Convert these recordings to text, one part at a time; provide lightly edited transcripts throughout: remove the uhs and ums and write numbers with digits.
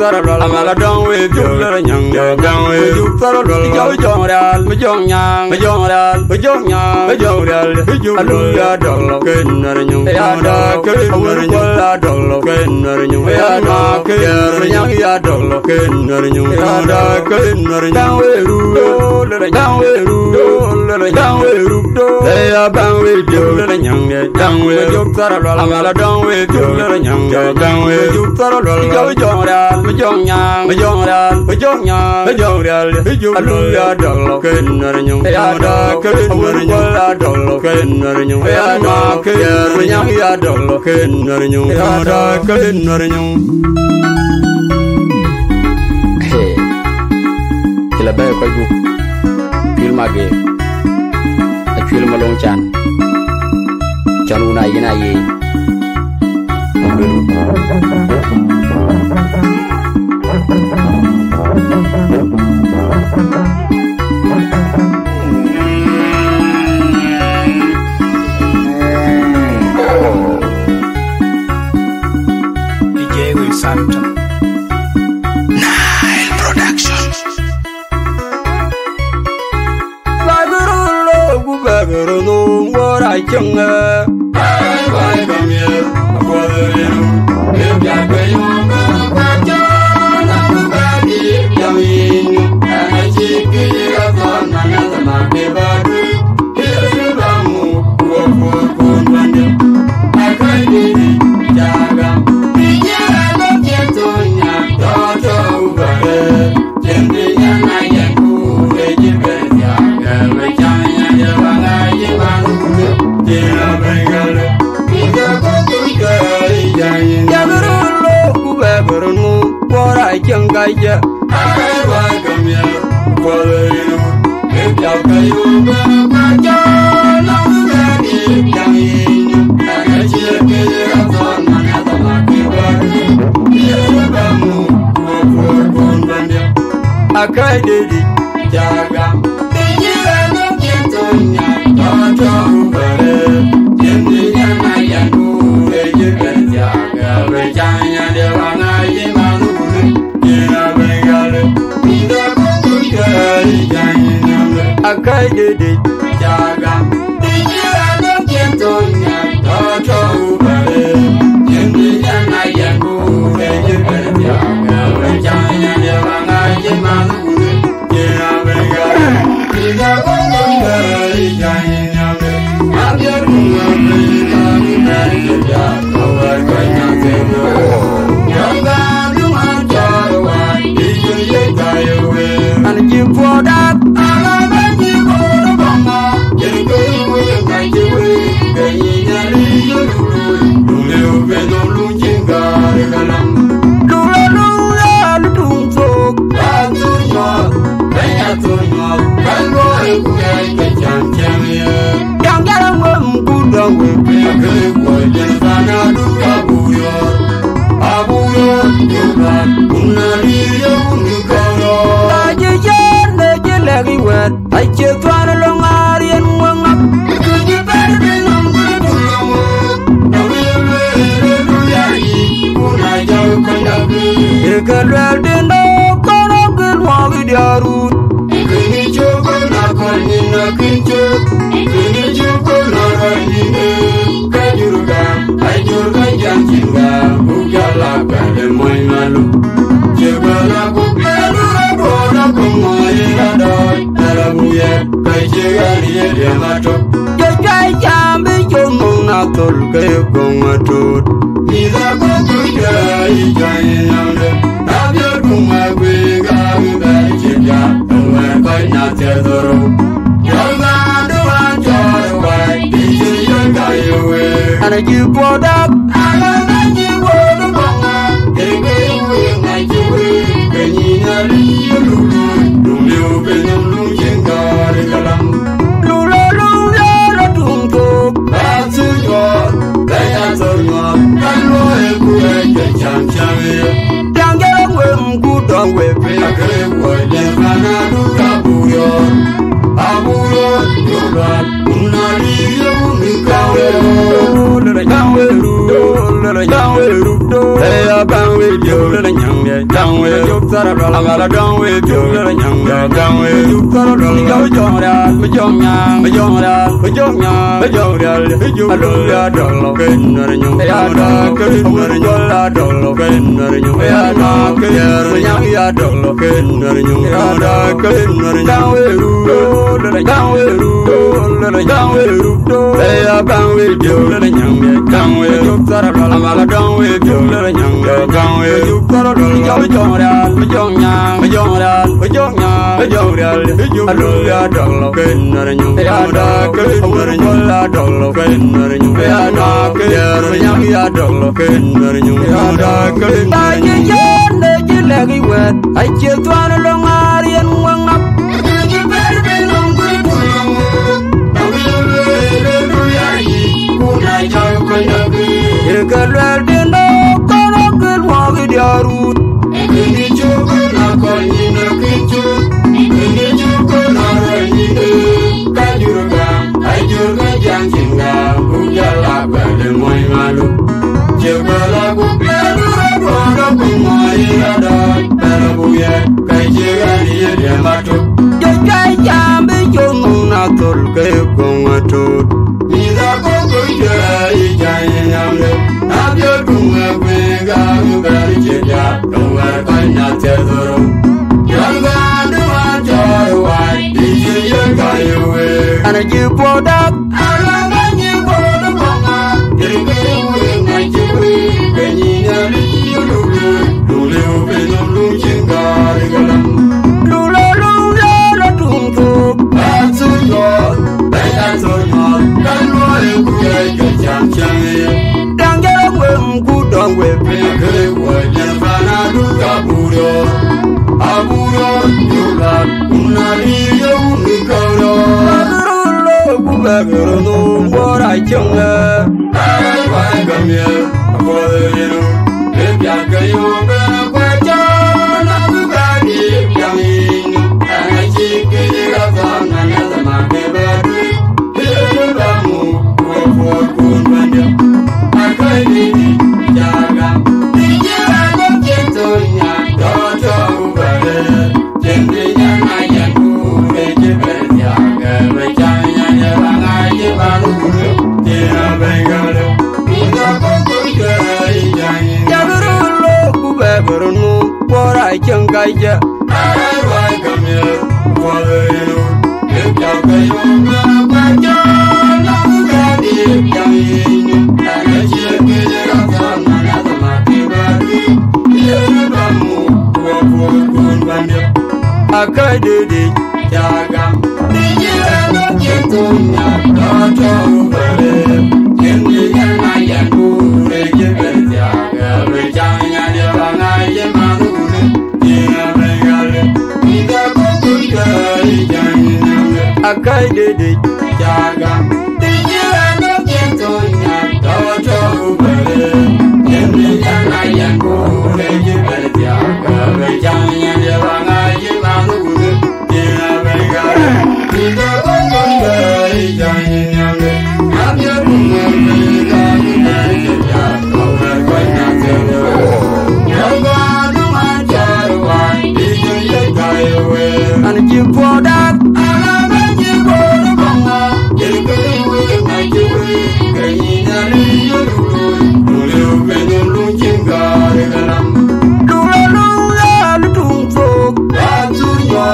saralol amala don we jula nyang don we juk saralol jaw jongal me jonyang me jongal me jonyang me jongal alu ya dolo kenar nyung ya da kenar nyung la dolo kenar nyung ya da kenar nyung ya dolo kenar nyung ya da kenar nyung we ru down we ru down we ru do ya bang we jula nyang down we juk saralol amala don we jula nyang down we juk saralol jaw jongal me jonyang me jongal me jonyang me jongal alu ya dolo kenar nyung ya da kenar nyung la dolo kenar nyung ya da kenar nyung ya dolo kenar nyung ya da kenar nyung kila bay ko bu film age a film long chan una yina ye DJ Will Santo Nile Production Baguru no wora chunga ai vai kamye akoderu ebya kayo ba ja na ba di yamin aji kira kana na ma be ba du iramu wo ko kon bande akai di jaga biya na ketonya toto ba jende na ya ku eji be ya ga ja Jangaya ai wa kamya koleru ebya kayo ba ja na ba di yamin aji kira kana na ma be ba iramu wo ko kon bande akai di jaga biya na ketonya toto bare jende na ya ku eji be jaga be janya de wana yima akai dede jaga dijira no kentonya toto ubare yendi yana yangu eje jaga wajanya de wanga je manune jira benga diga bongo ngai janya nyame abiar ngame kami dari ja kawai kanya teno yanga duma jarwa dijye kayowe anji podak I just want a long Aryan woman. Could you better be long with the you can well do no con of good one with your root. You can eat your good knock on in a creature. You can eat your good knock on in a Kajuga. I do my Janjinga, who got like a my malu. Jibala could be a broad up on my dog. Jambi jomo na tol ke gonga tut ida gogo ya ijayande abyo kuma gwe ga ga chija wa ko na te doro yoga do anjo wa ije yoga yewe ana ji poda ana na ji wodo gonga ke we na ji we ke ni na li lulu lu be lu jinga galam Abuyo, tara la mala don we bio la nyang da gang we ju tara la ga jong ra me jong nyang me jong ra me jong nyang me jong ra le ju alu ya do lo ken na nyong ya da ke na nyong la do lo ken na nyong ya da ke ya nyang ya do lo ken na nyong ya da ke na nyang we ru la gang we ru la gang we ru do ya gang we bio la nyang ya gang we ju tara la mala don we bio la nyang da gang we ju tara la ga jong ra me jong nyang me jong ra me jong nyang me jong ra le ju alu ya do lo ken na nyong ya da ke na nyong la do lo ken na nyong ya da ke ya nyang ya do lo ken na nyong ya da ke na ye ne ji le gi wet ai che twan lo ngarien wang ap ji ber be long ku ku long lu ya yi ku na ja ko na gi ye ka le de no ko no ku mo gi diaru ni ju ko na ko ni na ki ju ni ju ko na ro ni de ka ju ga ai ju ga jang jing ga ku ya la ba de moi malu je ba la ku pe lu ra ko ro ku moi ya da pa ra bu ye kai je ga ni ye de ma tu je kai jam be ju nu na tul ke ko ma tu ni da ko ko je ai ja yam le na byo ku ma kwe ga ku ga ri je ja do wa ka na te do ro ya ga do wa ja wa di je ye ga ye we ana ji po da ala ga ji po do ko ma je ke we na ji we ke ni na li yu lu le o pe no lu jing ga ri ga lam lu la la tum tu ba su yo ba ya so yo ka lu le ku ye ke cham cham ye dang ja we ku dong we pe ke we ya fa na du ka bu ro abu ro yu la una li yo ni ka ro lo ku ba ga ro no bo ra chang la ai wa ga mi bo de ro le ya ga yo ba kwa cha na ku ga ni ya mi ai chi ke ga fa na na da ma ke ba du le ba mu ko ko ku ba de ai ka ni ya ga ni ya ga ke to nya do to ba de chen ni ya na ya ku le je ba ya ga ba cha nya ya ba ga je ba lu ku je na ba ga le ni ga ko ko je ai ja ni ya ru lo ku ba ru nu bo ra chang ga ja ai wa ga me bo le lu le ya ga yo ba ba cha na ku ga ni ya ni ai je ke ga sa na na da ma ke ba ri ye ba mu ko ko ku ba ne akai de de ja ga ni ye na ke to nya do to ba le yen ni ya na ya ku le je be ja ga be cha nya de ba na ye ma ku ne ye na be ga le ni ga ko ku ga i ja ni ne akai de de ja ga ni ye na ke to nya do to ba le yen ni ya na ya ku le je be ja ga be cha nya de ba na ye ma ku ne ye na be ga le ni ga ko ku ga i ja ni ne na byo ku ma be ga ni ne je ja do wa ko na te do ya ga do ma ja wa di je ye ga ye we an ji po da ala ba ji po do ko ma ye ke we na ji we ke ni na li yo lu le o pe no lu jing ga re ga lam lu la lu tum fo ba tu yo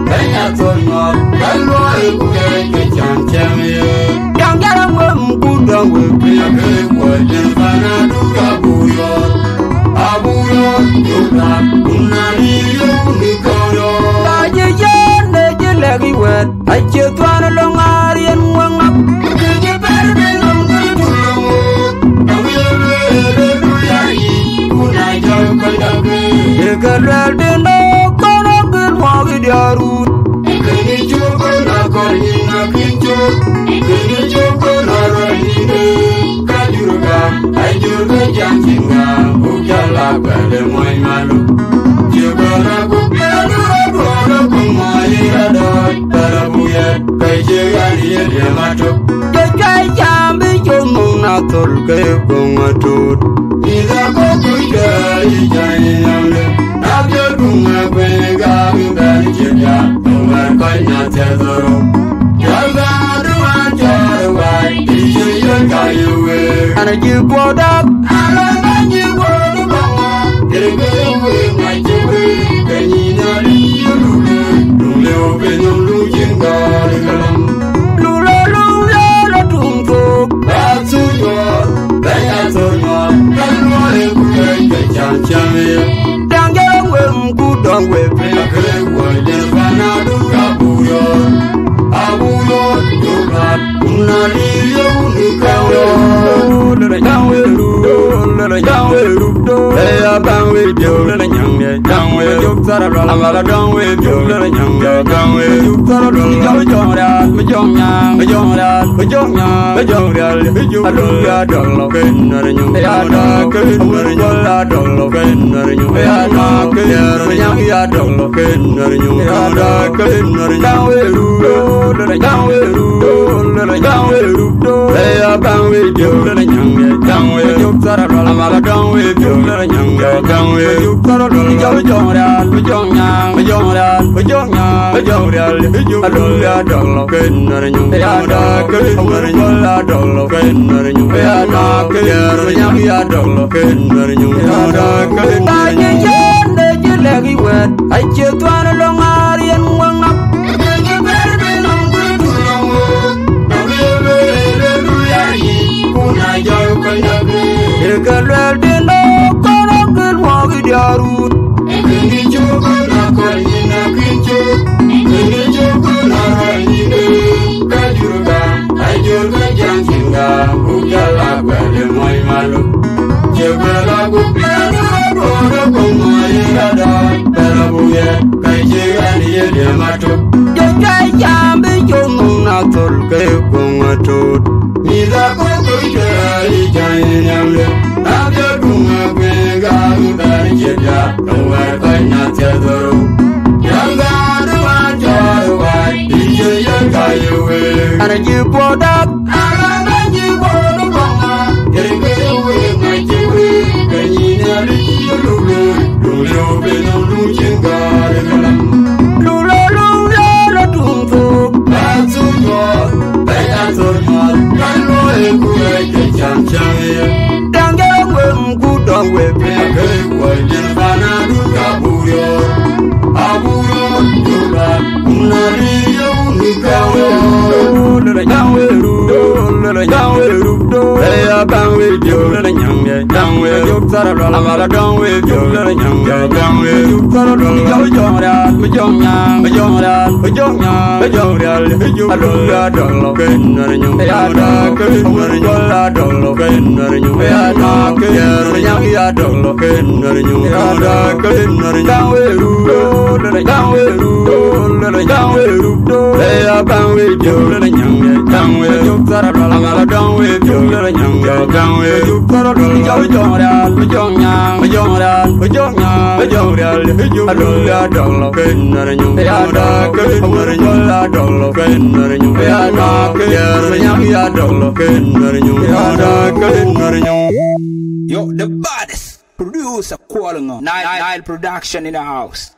ba ya to yo ba lo e ku ke cham cham ye yang ja ra mo ku dong we pe ke wo je fa na du ka bu yo abu yo yu la una li yo ni ka yo ta je je ne je le gi wet ai che twan lo ngarien wang ap je ber be long ku ku long abu yo le lu ya yi ku na ja ko da ke ye ka le de no ko no ku mo gi diaru ke ni ju ko na ko ni na ki ju ke ni ju ko na ro ni de ka ju ga ai ju ga jang jing ga ku ja la ba le moi malu je ba ra ku pe lu ra ko ro ku moi ra do pa ra bu ye kai je ga ni ye de ma tu je kai jam bi ju nu na tul ke ko ma tu ni da ko ku ja i ja ni na le na byo ku coi nhà thế rồi giờ ra đúng anh chờ vậy đi chơi với cả yêu về anh như qua đất anh là như qua đất bằng để cái yêu ngày chơi cái nhìn nó đi lù lù về nhau lù trên cả đi làm lù lù là trung phục ba số nhỏ bé số nhỏ cái lúa em quên cái chàng chàng đang nhớ quên cú đòn quên về cái quên để pha na đúng abuyo yogat na đi yêu nữ cao le chang we ru do le bang we dio le nyang le chang we juk sara la mala dong we dio le nyang le chang we juk sara la jong ra me jong nyang me jong ra me jong nyang me jong ra le juk alu ya dong lo ken na nyung ya da ken na la dong lo ken na nyung ya da ken na nyang ya dong lo ken na nyung ya da ken na chang we ru do le chang we ru do le chang we ru do le bang we dio le nyang le chang we juk sara la mala dong we dio le nyang le chang we juk sara la jong ra me jong nyang me jong ra me jong nyang me jong ra le juk alu ya dong lo ken na nyung ya da ken na la dong lo ken na nyung ya da ken na nyang ya dong lo ken na nyung ya da ken na nyung de je le gi wet ai che twan lo ngarien wang nak Kalwel dino kono kel wagi diaru Kini chogo na koni na kincho Kini chogo na hanine Kajurga, ajurga jansinga Bukala kwele moi malu Chegwela kupianu Koro kumari ada Pera buye, kaichega niye diamatu Jajai jambi jomu na tolke kungatut Miza koko ikari jani nyamle Abya kunga kwega Udari jebya Uwe kanya tedoro Yanga duwa jaro wai Ije yanga yuwe Ana jipo dak Ana jipo dukonga Yerike uwe majiwe Kanyina li yululu Lulu beno luchinga Rekalam Lulu la tumfu Batsu yo Bayato yo đang nhớ quên cú đòn quên về cái quên đến pha na đúng abuyo yogat na đi yêu nữ cao le chang we ru do le bang we dio le nyang le chang we juk sara la mala dong we dio le nyang le chang we juk sara la jong ra me jong nyang me jong ra me jong nyang me jong ra le juk alu ya dong lo ken na nyung ya da ken na la dong lo ken na nyung ya da ken na nyang ya dong lo ken na nyung ya da ken na chang we ru do le chang we ru do le chang we ru do le bang we dio le nyang le chang we juk sara la mala dong we dio le nyang le chang we juk sara la jong ra me jong nyang me jong ra me jong nyang me jong ra le juk alu ya dong lo ken na nyung ya da ken na la dong lo ken na nyung ya da ken na nyang ya dong lo ken na nyung ya da ken na nyung. Yo, the baddest producer calling on Nile Production in the house.